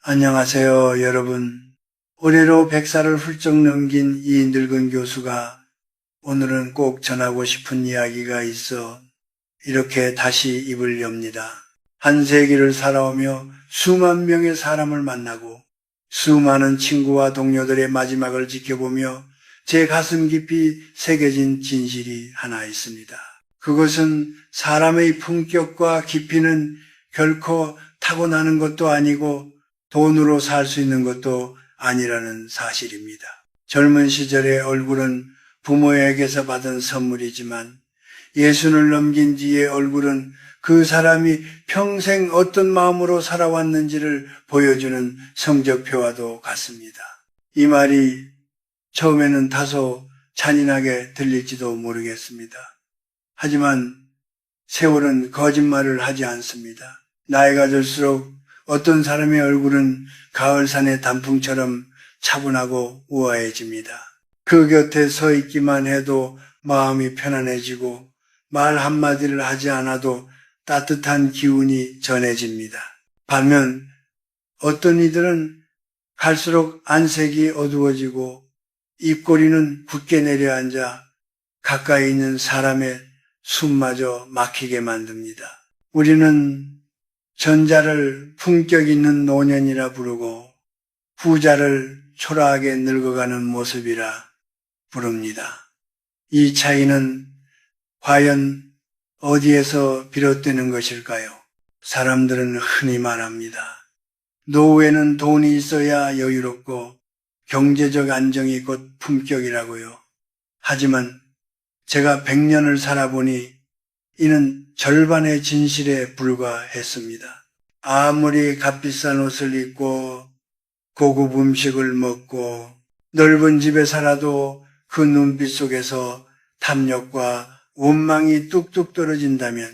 안녕하세요, 여러분. 올해로 100살을 훌쩍 넘긴 이 늙은 교수가 오늘은 꼭 전하고 싶은 이야기가 있어 이렇게 다시 입을 엽니다. 한 세기를 살아오며 수만 명의 사람을 만나고 수많은 친구와 동료들의 마지막을 지켜보며 제 가슴 깊이 새겨진 진실이 하나 있습니다. 그것은 사람의 품격과 깊이는 결코 타고나는 것도 아니고 돈으로 살 수 있는 것도 아니라는 사실입니다. 젊은 시절의 얼굴은 부모에게서 받은 선물이지만 예순을 넘긴 뒤의 얼굴은 그 사람이 평생 어떤 마음으로 살아왔는지를 보여주는 성적표와도 같습니다. 이 말이 처음에는 다소 잔인하게 들릴지도 모르겠습니다. 하지만 세월은 거짓말을 하지 않습니다. 나이가 들수록 어떤 사람의 얼굴은 가을산의 단풍처럼 차분하고 우아해집니다. 그 곁에 서 있기만 해도 마음이 편안해지고 말 한마디를 하지 않아도 따뜻한 기운이 전해집니다. 반면 어떤 이들은 갈수록 안색이 어두워지고 입꼬리는 굳게 내려앉아 가까이 있는 사람의 숨마저 막히게 만듭니다. 우리는 전자를 품격 있는 노년이라 부르고 후자를 초라하게 늙어가는 모습이라 부릅니다. 이 차이는 과연 어디에서 비롯되는 것일까요? 사람들은 흔히 말합니다. 노후에는 돈이 있어야 여유롭고 경제적 안정이 곧 품격이라고요. 하지만 제가 100년을 살아보니 이는 절반의 진실에 불과했습니다. 아무리 값비싼 옷을 입고 고급 음식을 먹고 넓은 집에 살아도 그 눈빛 속에서 탐욕과 원망이 뚝뚝 떨어진다면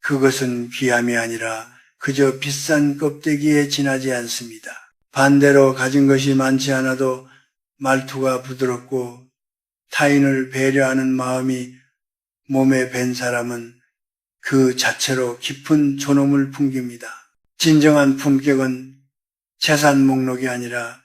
그것은 귀함이 아니라 그저 비싼 껍데기에 지나지 않습니다. 반대로 가진 것이 많지 않아도 말투가 부드럽고 타인을 배려하는 마음이 몸에 밴 사람은 그 자체로 깊은 존엄을 풍깁니다. 진정한 품격은 재산 목록이 아니라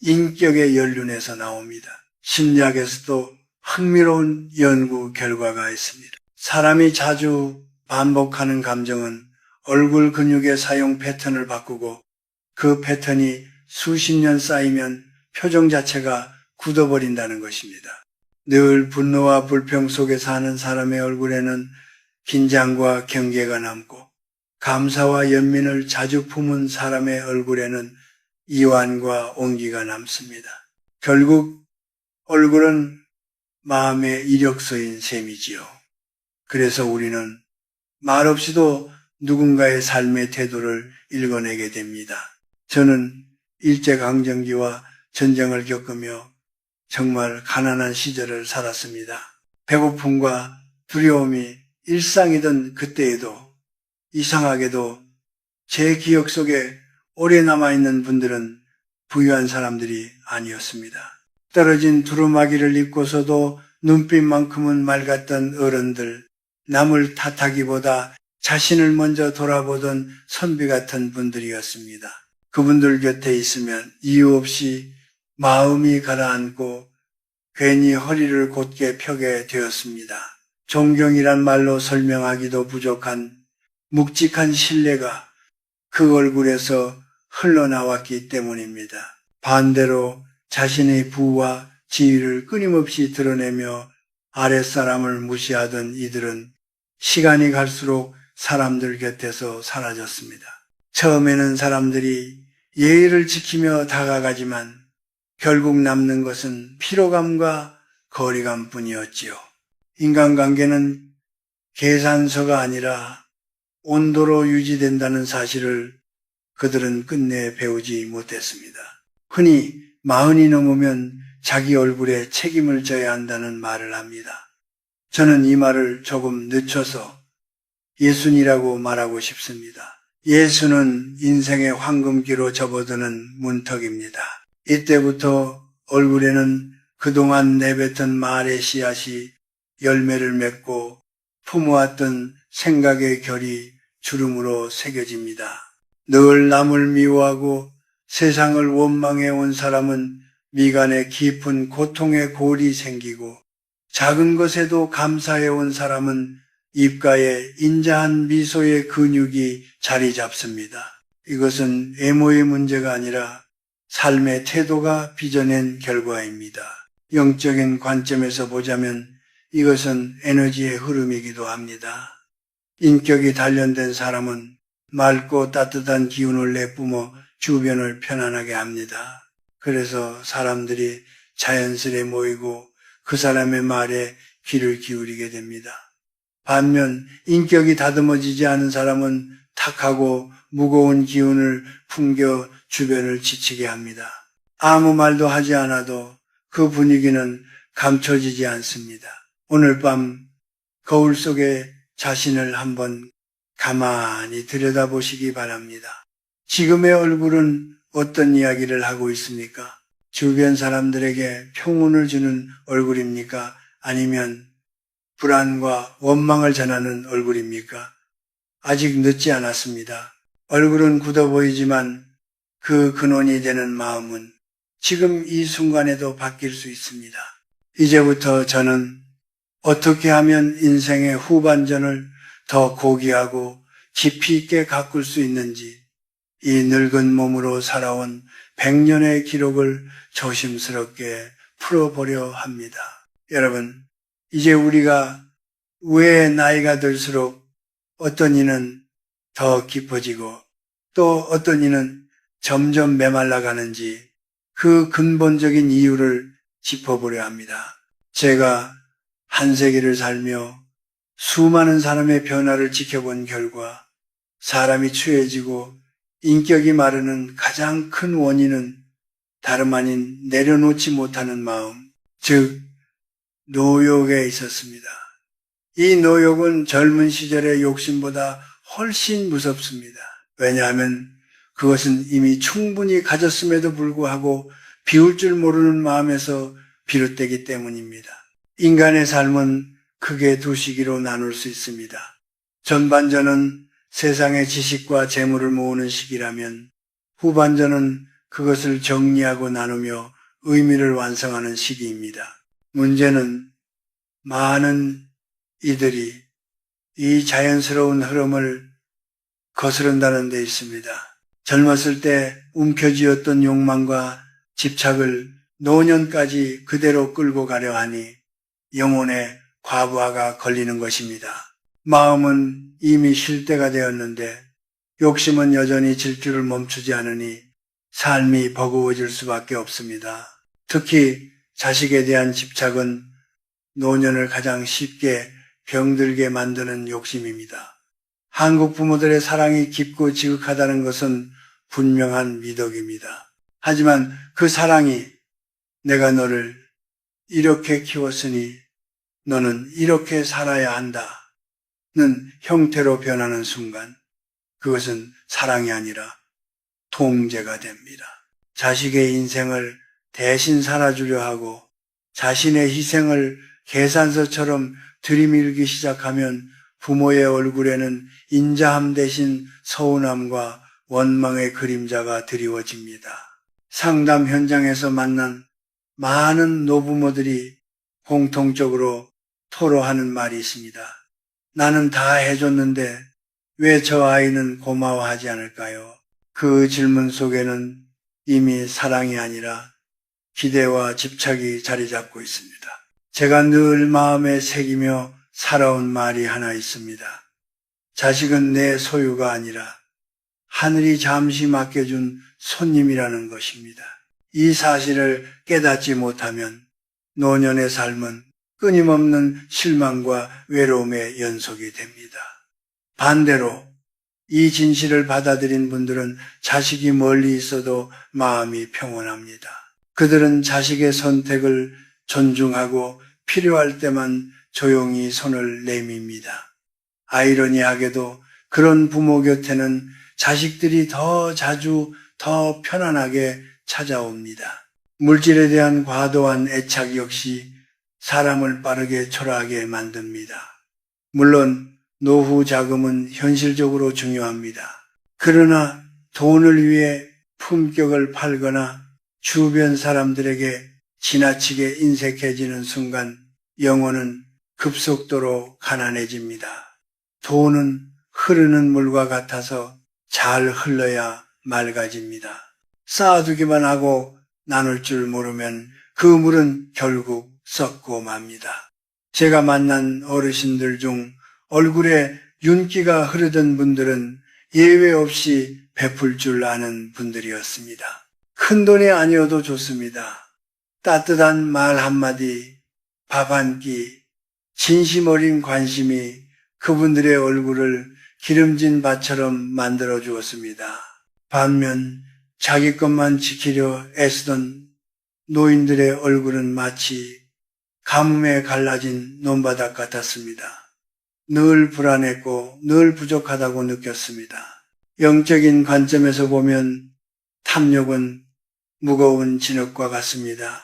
인격의 연륜에서 나옵니다. 심리학에서도 흥미로운 연구 결과가 있습니다. 사람이 자주 반복하는 감정은 얼굴 근육의 사용 패턴을 바꾸고 그 패턴이 수십 년 쌓이면 표정 자체가 굳어버린다는 것입니다. 늘 분노와 불평 속에 사는 사람의 얼굴에는 긴장과 경계가 남고 감사와 연민을 자주 품은 사람의 얼굴에는 이완과 온기가 남습니다. 결국 얼굴은 마음의 이력서인 셈이지요. 그래서 우리는 말없이도 누군가의 삶의 태도를 읽어내게 됩니다. 저는 일제강점기와 전쟁을 겪으며 정말 가난한 시절을 살았습니다. 배고픔과 두려움이 일상이던 그때에도 이상하게도 제 기억 속에 오래 남아있는 분들은 부유한 사람들이 아니었습니다. 떨어진 두루마기를 입고서도 눈빛만큼은 맑았던 어른들, 남을 탓하기보다 자신을 먼저 돌아보던 선비 같은 분들이었습니다. 그분들 곁에 있으면 이유 없이 마음이 가라앉고 괜히 허리를 곧게 펴게 되었습니다. 존경이란 말로 설명하기도 부족한 묵직한 신뢰가 그 얼굴에서 흘러나왔기 때문입니다. 반대로 자신의 부와 지위를 끊임없이 드러내며 아랫사람을 무시하던 이들은 시간이 갈수록 사람들 곁에서 사라졌습니다. 처음에는 사람들이 예의를 지키며 다가가지만 결국 남는 것은 피로감과 거리감뿐이었지요. 인간관계는 계산서가 아니라 온도로 유지된다는 사실을 그들은 끝내 배우지 못했습니다. 흔히 40이 넘으면 자기 얼굴에 책임을 져야 한다는 말을 합니다. 저는 이 말을 조금 늦춰서 예순이라고 말하고 싶습니다. 예수는 인생의 황금기로 접어드는 문턱입니다. 이때부터 얼굴에는 그동안 내뱉은 말의 씨앗이 열매를 맺고 품어왔던 생각의 결이 주름으로 새겨집니다. 늘 남을 미워하고 세상을 원망해 온 사람은 미간에 깊은 고통의 골이 생기고 작은 것에도 감사해 온 사람은 입가에 인자한 미소의 근육이 자리 잡습니다. 이것은 외모의 문제가 아니라 삶의 태도가 빚어낸 결과입니다. 영적인 관점에서 보자면 이것은 에너지의 흐름이기도 합니다. 인격이 단련된 사람은 맑고 따뜻한 기운을 내뿜어 주변을 편안하게 합니다. 그래서 사람들이 자연스레 모이고 그 사람의 말에 귀를 기울이게 됩니다. 반면 인격이 다듬어지지 않은 사람은 탁하고 무거운 기운을 풍겨 주변을 지치게 합니다. 아무 말도 하지 않아도 그 분위기는 감춰지지 않습니다. 오늘 밤 거울 속에 자신을 한번 가만히 들여다보시기 바랍니다. 지금의 얼굴은 어떤 이야기를 하고 있습니까? 주변 사람들에게 평온을 주는 얼굴입니까? 아니면 불안과 원망을 전하는 얼굴입니까? 아직 늦지 않았습니다. 얼굴은 굳어 보이지만 그 근원이 되는 마음은 지금 이 순간에도 바뀔 수 있습니다. 이제부터 저는 어떻게 하면 인생의 후반전을 더 고귀하고 깊이 있게 가꿀 수 있는지 이 늙은 몸으로 살아온 100년의 기록을 조심스럽게 풀어보려 합니다. 여러분, 이제 우리가 왜 나이가 들수록 어떤 이는 더 깊어지고 또 어떤 이는 점점 메말라 가는지 그 근본적인 이유를 짚어보려 합니다. 제가 한 세기를 살며 수많은 사람의 변화를 지켜본 결과 사람이 추해지고 인격이 마르는 가장 큰 원인은 다름 아닌 내려놓지 못하는 마음, 즉 노욕에 있었습니다. 이 노욕은 젊은 시절의 욕심보다 훨씬 무섭습니다. 왜냐하면 그것은 이미 충분히 가졌음에도 불구하고 비울 줄 모르는 마음에서 비롯되기 때문입니다. 인간의 삶은 크게 두 시기로 나눌 수 있습니다. 전반전은 세상의 지식과 재물을 모으는 시기라면 후반전은 그것을 정리하고 나누며 의미를 완성하는 시기입니다. 문제는 많은 이들이 이 자연스러운 흐름을 거스른다는 데 있습니다. 젊었을 때 움켜쥐었던 욕망과 집착을 노년까지 그대로 끌고 가려 하니 영혼의 과부하가 걸리는 것입니다. 마음은 이미 쉴 때가 되었는데 욕심은 여전히 질주를 멈추지 않으니 삶이 버거워질 수밖에 없습니다. 특히 자식에 대한 집착은 노년을 가장 쉽게 병들게 만드는 욕심입니다. 한국 부모들의 사랑이 깊고 지극하다는 것은 분명한 미덕입니다. 하지만 그 사랑이 내가 너를 이렇게 키웠으니 너는 이렇게 살아야 한다는 형태로 변하는 순간 그것은 사랑이 아니라 통제가 됩니다. 자식의 인생을 대신 살아주려 하고 자신의 희생을 계산서처럼 들이밀기 시작하면 부모의 얼굴에는 인자함 대신 서운함과 원망의 그림자가 드리워집니다. 상담 현장에서 만난 많은 노부모들이 공통적으로 토로하는 말이 있습니다. 나는 다 해줬는데 왜 저 아이는 고마워하지 않을까요? 그 질문 속에는 이미 사랑이 아니라 기대와 집착이 자리 잡고 있습니다. 제가 늘 마음에 새기며 살아온 말이 하나 있습니다. 자식은 내 소유가 아니라 하늘이 잠시 맡겨준 손님이라는 것입니다. 이 사실을 깨닫지 못하면 노년의 삶은 끊임없는 실망과 외로움의 연속이 됩니다. 반대로 이 진실을 받아들인 분들은 자식이 멀리 있어도 마음이 평온합니다. 그들은 자식의 선택을 존중하고 필요할 때만 조용히 손을 내밉니다. 아이러니하게도 그런 부모 곁에는 자식들이 더 자주 더 편안하게 찾아옵니다. 물질에 대한 과도한 애착 역시 사람을 빠르게 초라하게 만듭니다. 물론 노후 자금은 현실적으로 중요합니다. 그러나 돈을 위해 품격을 팔거나 주변 사람들에게 지나치게 인색해지는 순간 영혼은 급속도로 가난해집니다. 돈은 흐르는 물과 같아서 잘 흘러야 맑아집니다. 쌓아두기만 하고 나눌 줄 모르면 그 물은 결국 썩고 맙니다. 제가 만난 어르신들 중 얼굴에 윤기가 흐르던 분들은 예외 없이 베풀 줄 아는 분들이었습니다. 큰 돈이 아니어도 좋습니다. 따뜻한 말 한마디, 밥 한 끼, 진심 어린 관심이 그분들의 얼굴을 기름진 밭처럼 만들어 주었습니다. 반면 자기 것만 지키려 애쓰던 노인들의 얼굴은 마치 가뭄에 갈라진 논바닥 같았습니다. 늘 불안했고 늘 부족하다고 느꼈습니다. 영적인 관점에서 보면 탐욕은 무거운 진흙과 같습니다.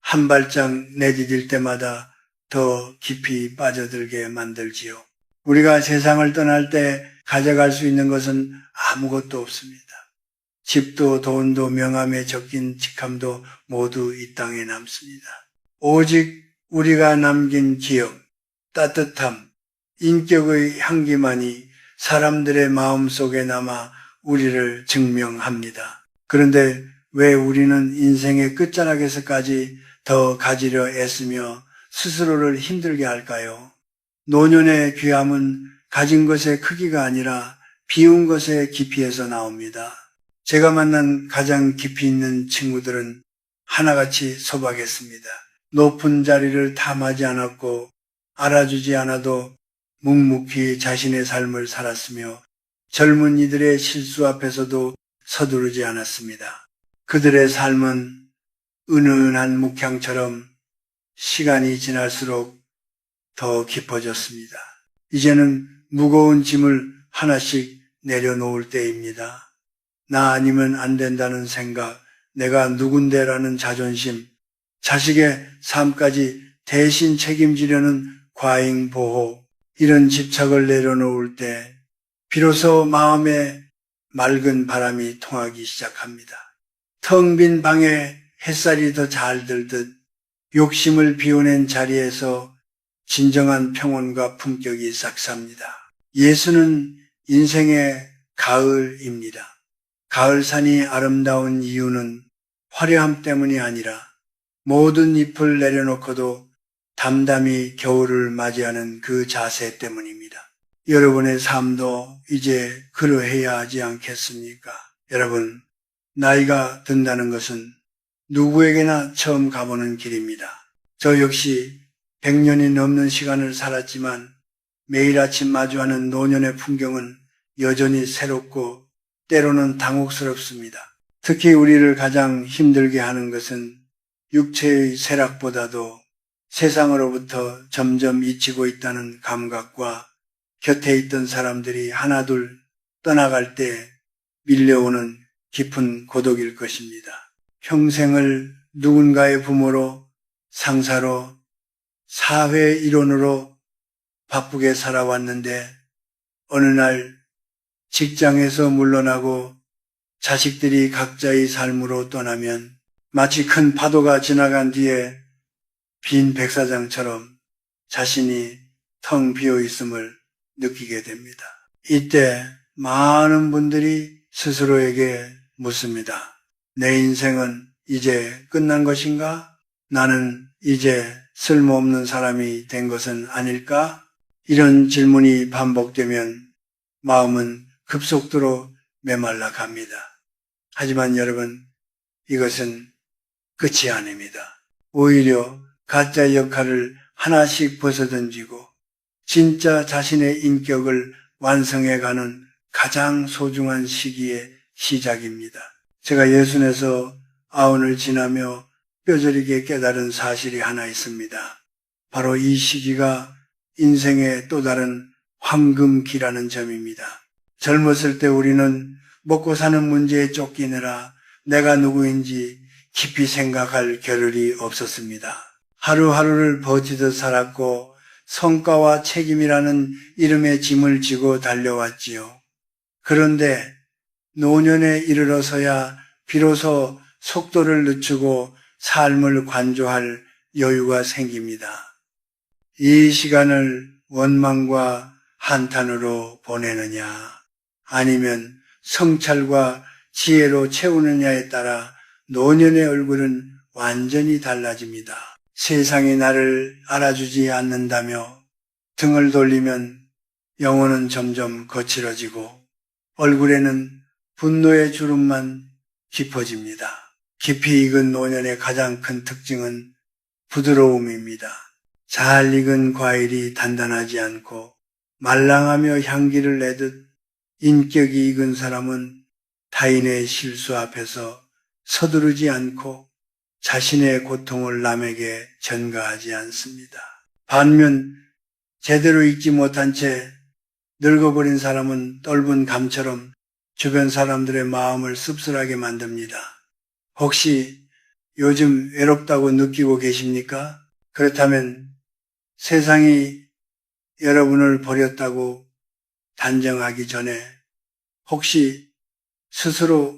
한 발짝 내디딜 때마다 더 깊이 빠져들게 만들지요. 우리가 세상을 떠날 때 가져갈 수 있는 것은 아무것도 없습니다. 집도 돈도 명함에 적힌 직함도 모두 이 땅에 남습니다. 오직 우리가 남긴 기억, 따뜻함, 인격의 향기만이 사람들의 마음속에 남아 우리를 증명합니다. 그런데 왜 우리는 인생의 끝자락에서까지 더 가지려 애쓰며 스스로를 힘들게 할까요? 노년의 귀함은 가진 것의 크기가 아니라 비운 것의 깊이에서 나옵니다. 제가 만난 가장 깊이 있는 친구들은 하나같이 소박했습니다. 높은 자리를 탐하지 않았고 알아주지 않아도 묵묵히 자신의 삶을 살았으며 젊은 이들의 실수 앞에서도 서두르지 않았습니다. 그들의 삶은 은은한 묵향처럼 시간이 지날수록 더 깊어졌습니다. 이제는 무거운 짐을 하나씩 내려놓을 때입니다. 나 아니면 안 된다는 생각, 내가 누군데라는 자존심, 자식의 삶까지 대신 책임지려는 과잉 보호, 이런 집착을 내려놓을 때 비로소 마음에 맑은 바람이 통하기 시작합니다. 텅 빈 방에 햇살이 더 잘 들듯 욕심을 비워낸 자리에서 진정한 평온과 품격이 싹 삽니다. 예수는 인생의 가을입니다. 가을산이 아름다운 이유는 화려함 때문이 아니라 모든 잎을 내려놓고도 담담히 겨울을 맞이하는 그 자세 때문입니다. 여러분의 삶도 이제 그러해야 하지 않겠습니까? 여러분, 나이가 든다는 것은 누구에게나 처음 가보는 길입니다. 저 역시 100년이 넘는 시간을 살았지만 매일 아침 마주하는 노년의 풍경은 여전히 새롭고 때로는 당혹스럽습니다. 특히 우리를 가장 힘들게 하는 것은 육체의 쇠락보다도 세상으로부터 점점 잊히고 있다는 감각과 곁에 있던 사람들이 하나둘 떠나갈 때 밀려오는 깊은 고독일 것입니다. 평생을 누군가의 부모로, 상사로, 사회 일원으로 바쁘게 살아왔는데 어느 날 직장에서 물러나고 자식들이 각자의 삶으로 떠나면 마치 큰 파도가 지나간 뒤에 빈 백사장처럼 자신이 텅 비어 있음을 느끼게 됩니다. 이때 많은 분들이 스스로에게 묻습니다. 내 인생은 이제 끝난 것인가? 나는 이제 쓸모없는 사람이 된 것은 아닐까? 이런 질문이 반복되면 마음은 급속도로 메말라 갑니다. 하지만 여러분, 이것은 끝이 아닙니다. 오히려 가짜 역할을 하나씩 벗어던지고 진짜 자신의 인격을 완성해가는 가장 소중한 시기의 시작입니다. 제가 예순에서 아흔을 지나며 뼈저리게 깨달은 사실이 하나 있습니다. 바로 이 시기가 인생의 또 다른 황금기라는 점입니다. 젊었을 때 우리는 먹고 사는 문제에 쫓기느라 내가 누구인지 깊이 생각할 겨를이 없었습니다. 하루하루를 버티듯 살았고 성과와 책임이라는 이름의 짐을 지고 달려왔지요. 그런데 노년에 이르러서야 비로소 속도를 늦추고 삶을 관조할 여유가 생깁니다. 이 시간을 원망과 한탄으로 보내느냐, 아니면 성찰과 지혜로 채우느냐에 따라 노년의 얼굴은 완전히 달라집니다. 세상이 나를 알아주지 않는다며 등을 돌리면 영혼은 점점 거칠어지고 얼굴에는 분노의 주름만 깊어집니다. 깊이 익은 노년의 가장 큰 특징은 부드러움입니다. 잘 익은 과일이 단단하지 않고 말랑하며 향기를 내듯 인격이 익은 사람은 타인의 실수 앞에서 서두르지 않고 자신의 고통을 남에게 전가하지 않습니다. 반면 제대로 익지 못한 채 늙어버린 사람은 떫은 감처럼 주변 사람들의 마음을 씁쓸하게 만듭니다. 혹시 요즘 외롭다고 느끼고 계십니까? 그렇다면 세상이 여러분을 버렸다고 단정하기 전에 혹시 스스로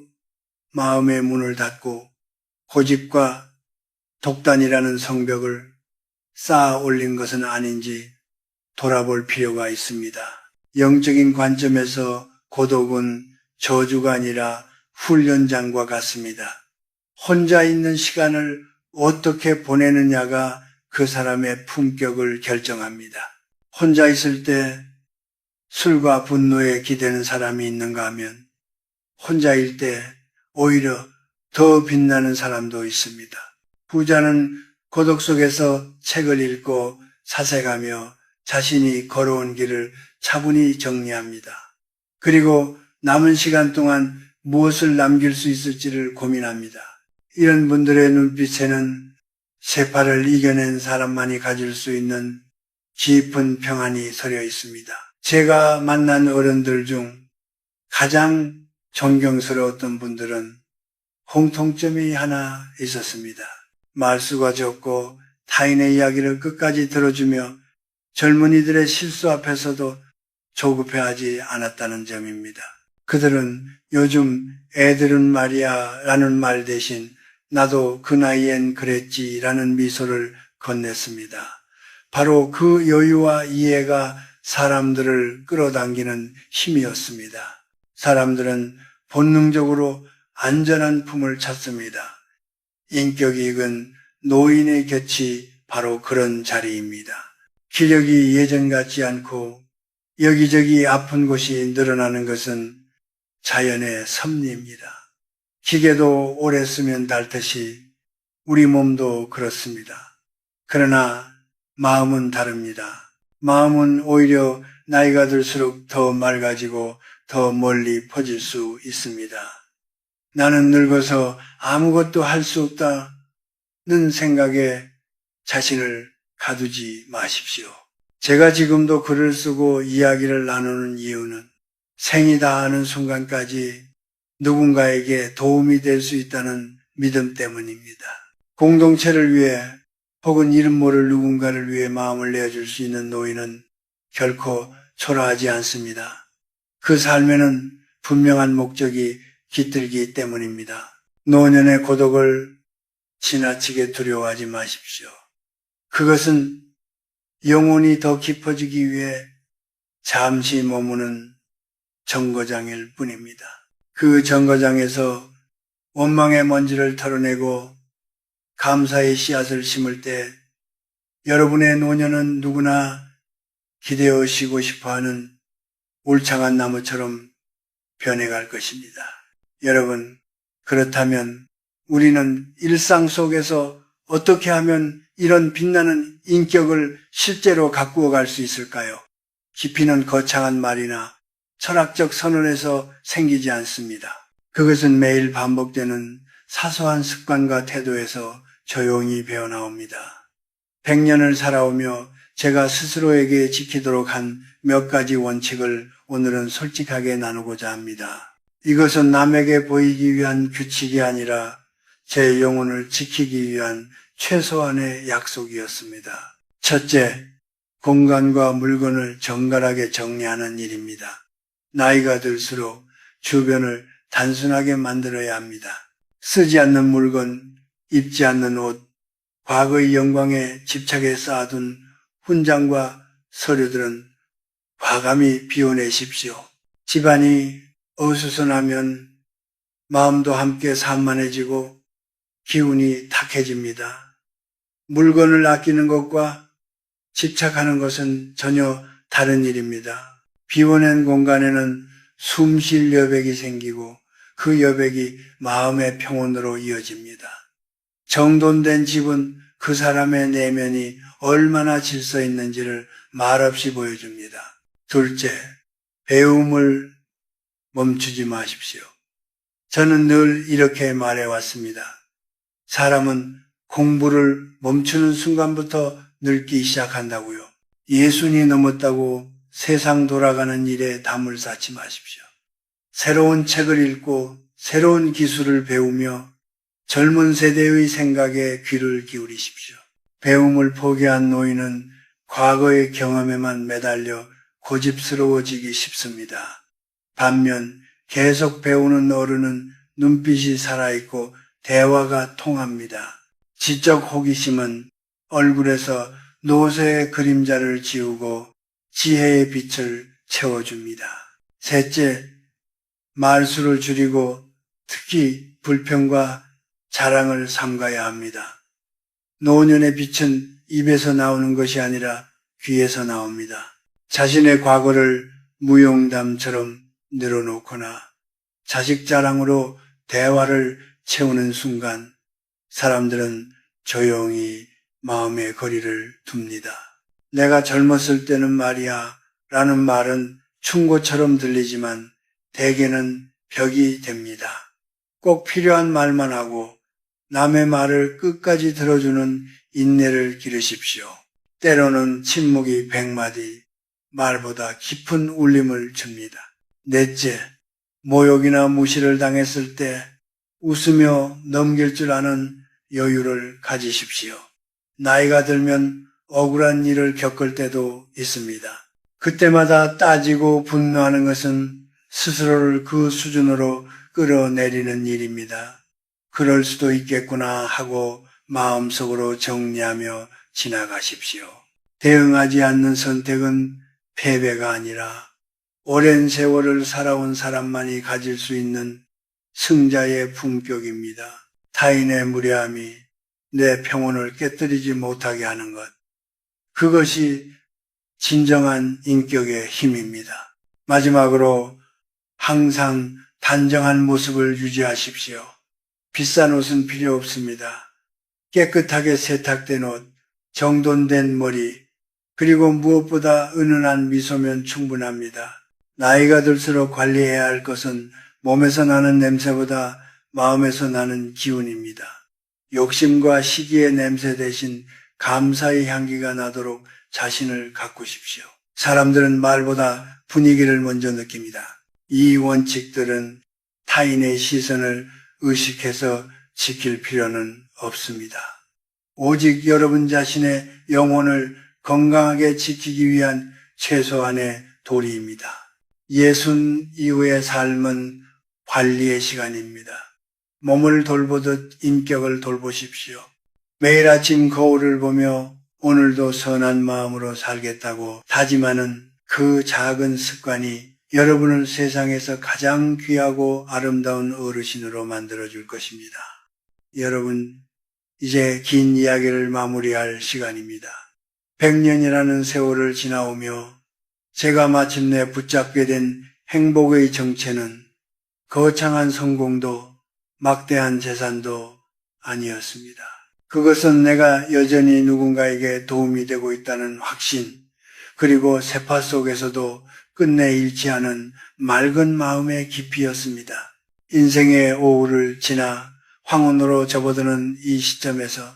마음의 문을 닫고 고집과 독단이라는 성벽을 쌓아 올린 것은 아닌지 돌아볼 필요가 있습니다. 영적인 관점에서 고독은 저주가 아니라 훈련장과 같습니다. 혼자 있는 시간을 어떻게 보내느냐가 그 사람의 품격을 결정합니다. 혼자 있을 때 술과 분노에 기대는 사람이 있는가 하면 혼자일 때 오히려 더 빛나는 사람도 있습니다. 부자는 고독 속에서 책을 읽고 사색하며 자신이 걸어온 길을 차분히 정리합니다. 그리고 남은 시간 동안 무엇을 남길 수 있을지를 고민합니다. 이런 분들의 눈빛에는 세파를 이겨낸 사람만이 가질 수 있는 깊은 평안이 서려 있습니다. 제가 만난 어른들 중 가장 존경스러웠던 분들은 공통점이 하나 있었습니다. 말수가 적고 타인의 이야기를 끝까지 들어주며 젊은이들의 실수 앞에서도 조급해하지 않았다는 점입니다. 그들은 요즘 애들은 말이야 라는 말 대신 나도 그 나이엔 그랬지 라는 미소를 건넸습니다. 바로 그 여유와 이해가 사람들을 끌어당기는 힘이었습니다. 사람들은 본능적으로 안전한 품을 찾습니다. 인격이 익은 노인의 곁이 바로 그런 자리입니다. 기력이 예전 같지 않고 여기저기 아픈 곳이 늘어나는 것은 자연의 섭리입니다. 기계도 오래 쓰면 닳듯이 우리 몸도 그렇습니다. 그러나 마음은 다릅니다. 마음은 오히려 나이가 들수록 더 맑아지고 더 멀리 퍼질 수 있습니다. 나는 늙어서 아무것도 할 수 없다는 생각에 자신을 가두지 마십시오. 제가 지금도 글을 쓰고 이야기를 나누는 이유는 생이 다하는 순간까지 누군가에게 도움이 될 수 있다는 믿음 때문입니다. 공동체를 위해 혹은 이름 모를 누군가를 위해 마음을 내어줄 수 있는 노인은 결코 초라하지 않습니다. 그 삶에는 분명한 목적이 깃들기 때문입니다. 노년의 고독을 지나치게 두려워하지 마십시오. 그것은 영혼이 더 깊어지기 위해 잠시 머무는 정거장일 뿐입니다. 그 정거장에서 원망의 먼지를 털어내고 감사의 씨앗을 심을 때 여러분의 노년은 누구나 기대어 쉬고 싶어하는 울창한 나무처럼 변해갈 것입니다. 여러분, 그렇다면 우리는 일상 속에서 어떻게 하면 이런 빛나는 인격을 실제로 가꾸어 갈 수 있을까요? 깊이는 거창한 말이나 철학적 선언에서 생기지 않습니다. 그것은 매일 반복되는 사소한 습관과 태도에서 조용히 배어나옵니다. 100년을 살아오며 제가 스스로에게 지키도록 한 몇 가지 원칙을 오늘은 솔직하게 나누고자 합니다. 이것은 남에게 보이기 위한 규칙이 아니라 제 영혼을 지키기 위한 최소한의 약속이었습니다. 첫째, 공간과 물건을 정갈하게 정리하는 일입니다. 나이가 들수록 주변을 단순하게 만들어야 합니다. 쓰지 않는 물건, 입지 않는 옷, 과거의 영광에 집착해 쌓아둔 훈장과 서류들은 과감히 비워내십시오. 집안이 어수선하면 마음도 함께 산만해지고 기운이 탁해집니다. 물건을 아끼는 것과 집착하는 것은 전혀 다른 일입니다. 비워낸 공간에는 숨 쉴 여백이 생기고 그 여백이 마음의 평온으로 이어집니다. 정돈된 집은 그 사람의 내면이 얼마나 질서 있는지를 말없이 보여줍니다. 둘째, 배움을 멈추지 마십시오. 저는 늘 이렇게 말해왔습니다. 사람은 공부를 멈추는 순간부터 늙기 시작한다고요. 예순이 넘었다고 세상 돌아가는 일에 담을 쌓지 마십시오. 새로운 책을 읽고 새로운 기술을 배우며 젊은 세대의 생각에 귀를 기울이십시오. 배움을 포기한 노인은 과거의 경험에만 매달려 고집스러워지기 쉽습니다. 반면 계속 배우는 어른은 눈빛이 살아있고 대화가 통합니다. 지적 호기심은 얼굴에서 노쇠의 그림자를 지우고 지혜의 빛을 채워줍니다. 셋째, 말수를 줄이고 특히 불평과 자랑을 삼가야 합니다. 노년의 빛은 입에서 나오는 것이 아니라 귀에서 나옵니다. 자신의 과거를 무용담처럼 늘어놓거나 자식 자랑으로 대화를 채우는 순간 사람들은 조용히 마음의 거리를 둡니다. 내가 젊었을 때는 말이야 라는 말은 충고처럼 들리지만 대개는 벽이 됩니다. 꼭 필요한 말만 하고 남의 말을 끝까지 들어주는 인내를 기르십시오. 때로는 침묵이 100마디, 말보다 깊은 울림을 줍니다. 넷째, 모욕이나 무시를 당했을 때 웃으며 넘길 줄 아는 여유를 가지십시오. 나이가 들면 억울한 일을 겪을 때도 있습니다. 그때마다 따지고 분노하는 것은 스스로를 그 수준으로 끌어내리는 일입니다. 그럴 수도 있겠구나 하고 마음속으로 정리하며 지나가십시오. 대응하지 않는 선택은 패배가 아니라 오랜 세월을 살아온 사람만이 가질 수 있는 승자의 품격입니다. 타인의 무례함이 내 평온을 깨뜨리지 못하게 하는 것. 그것이 진정한 인격의 힘입니다. 마지막으로 항상 단정한 모습을 유지하십시오. 비싼 옷은 필요 없습니다. 깨끗하게 세탁된 옷, 정돈된 머리, 그리고 무엇보다 은은한 미소면 충분합니다. 나이가 들수록 관리해야 할 것은 몸에서 나는 냄새보다 마음에서 나는 기운입니다. 욕심과 시기의 냄새 대신 감사의 향기가 나도록 자신을 가꾸십시오. 사람들은 말보다 분위기를 먼저 느낍니다. 이 원칙들은 타인의 시선을 의식해서 지킬 필요는 없습니다. 오직 여러분 자신의 영혼을 건강하게 지키기 위한 최소한의 도리입니다. 예순 이후의 삶은 관리의 시간입니다. 몸을 돌보듯 인격을 돌보십시오. 매일 아침 거울을 보며 오늘도 선한 마음으로 살겠다고 다짐하는 그 작은 습관이 여러분을 세상에서 가장 귀하고 아름다운 어르신으로 만들어줄 것입니다. 여러분, 이제 긴 이야기를 마무리할 시간입니다. 100년이라는 세월을 지나오며 제가 마침내 붙잡게 된 행복의 정체는 거창한 성공도 막대한 재산도 아니었습니다. 그것은 내가 여전히 누군가에게 도움이 되고 있다는 확신, 그리고 세파 속에서도 끝내 잃지 않은 맑은 마음의 깊이였습니다. 인생의 오후를 지나 황혼으로 접어드는 이 시점에서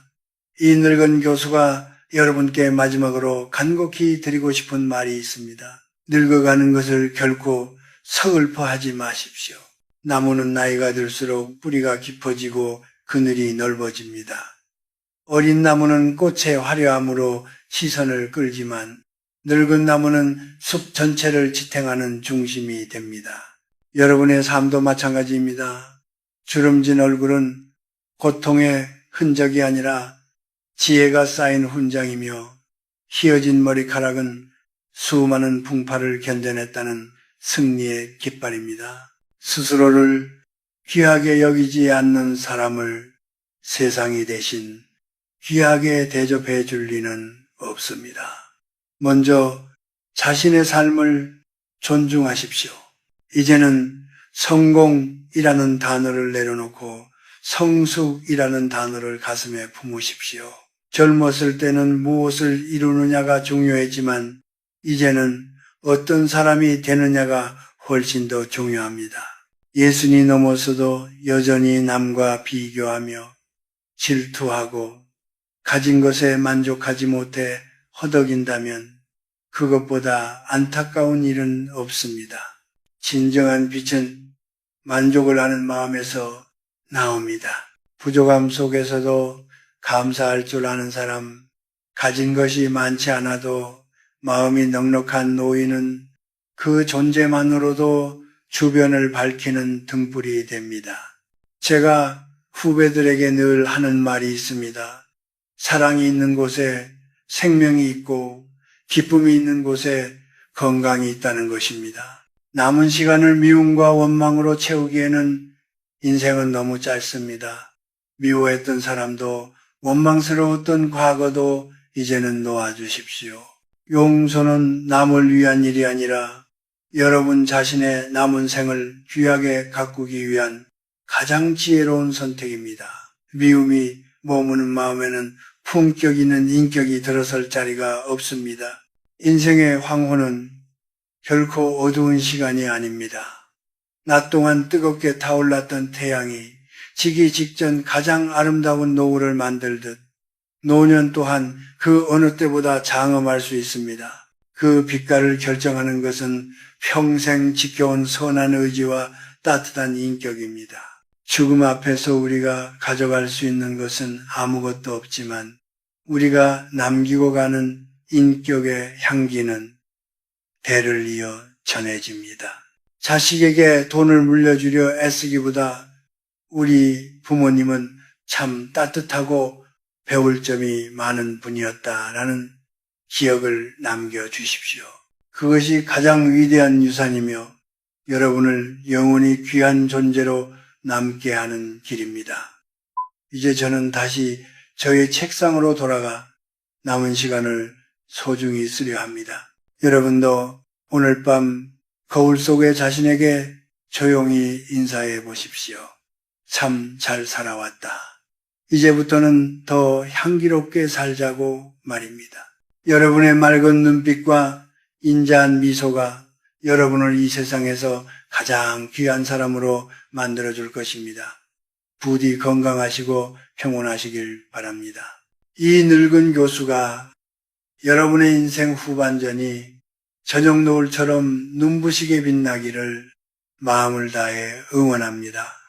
이 늙은 교수가 여러분께 마지막으로 간곡히 드리고 싶은 말이 있습니다. 늙어가는 것을 결코 서글퍼하지 마십시오. 나무는 나이가 들수록 뿌리가 깊어지고 그늘이 넓어집니다. 어린 나무는 꽃의 화려함으로 시선을 끌지만 늙은 나무는 숲 전체를 지탱하는 중심이 됩니다. 여러분의 삶도 마찬가지입니다. 주름진 얼굴은 고통의 흔적이 아니라 지혜가 쌓인 훈장이며 휘어진 머리카락은 수많은 풍파를 견뎌냈다는 승리의 깃발입니다. 스스로를 귀하게 여기지 않는 사람을 세상이 대신 귀하게 대접해 줄 리는 없습니다. 먼저 자신의 삶을 존중하십시오. 이제는 성공이라는 단어를 내려놓고 성숙이라는 단어를 가슴에 품으십시오. 젊었을 때는 무엇을 이루느냐가 중요했지만 이제는 어떤 사람이 되느냐가 훨씬 더 중요합니다. 예순이 넘어서도 여전히 남과 비교하며 질투하고 가진 것에 만족하지 못해 허덕인다면 그것보다 안타까운 일은 없습니다. 진정한 빛은 만족을 하는 마음에서 나옵니다. 부족함 속에서도 감사할 줄 아는 사람, 가진 것이 많지 않아도 마음이 넉넉한 노인은 그 존재만으로도 주변을 밝히는 등불이 됩니다. 제가 후배들에게 늘 하는 말이 있습니다. 사랑이 있는 곳에 생명이 있고 기쁨이 있는 곳에 건강이 있다는 것입니다. 남은 시간을 미움과 원망으로 채우기에는 인생은 너무 짧습니다. 미워했던 사람도 원망스러웠던 과거도 이제는 놓아주십시오. 용서는 남을 위한 일이 아니라 여러분 자신의 남은 생을 귀하게 가꾸기 위한 가장 지혜로운 선택입니다. 미움이 머무는 마음에는 품격 있는 인격이 들어설 자리가 없습니다. 인생의 황혼은 결코 어두운 시간이 아닙니다. 낮 동안 뜨겁게 타올랐던 태양이 지기 직전 가장 아름다운 노을을 만들듯 노년 또한 그 어느 때보다 장엄할 수 있습니다. 그 빛깔을 결정하는 것은 평생 지켜온 선한 의지와 따뜻한 인격입니다. 죽음 앞에서 우리가 가져갈 수 있는 것은 아무것도 없지만 우리가 남기고 가는 인격의 향기는 대를 이어 전해집니다. 자식에게 돈을 물려주려 애쓰기보다 우리 부모님은 참 따뜻하고 배울 점이 많은 분이었다라는 기억을 남겨주십시오. 그것이 가장 위대한 유산이며 여러분을 영원히 귀한 존재로 남게 하는 길입니다. 이제 저는 다시 저의 책상으로 돌아가 남은 시간을 소중히 쓰려 합니다. 여러분도 오늘 밤 거울 속의 자신에게 조용히 인사해 보십시오. 참 잘 살아왔다. 이제부터는 더 향기롭게 살자고 말입니다. 여러분의 맑은 눈빛과 인자한 미소가 여러분을 이 세상에서 가장 귀한 사람으로 만들어줄 것입니다. 부디 건강하시고 평온하시길 바랍니다. 이 늙은 교수가 여러분의 인생 후반전이 저녁 노을처럼 눈부시게 빛나기를 마음을 다해 응원합니다.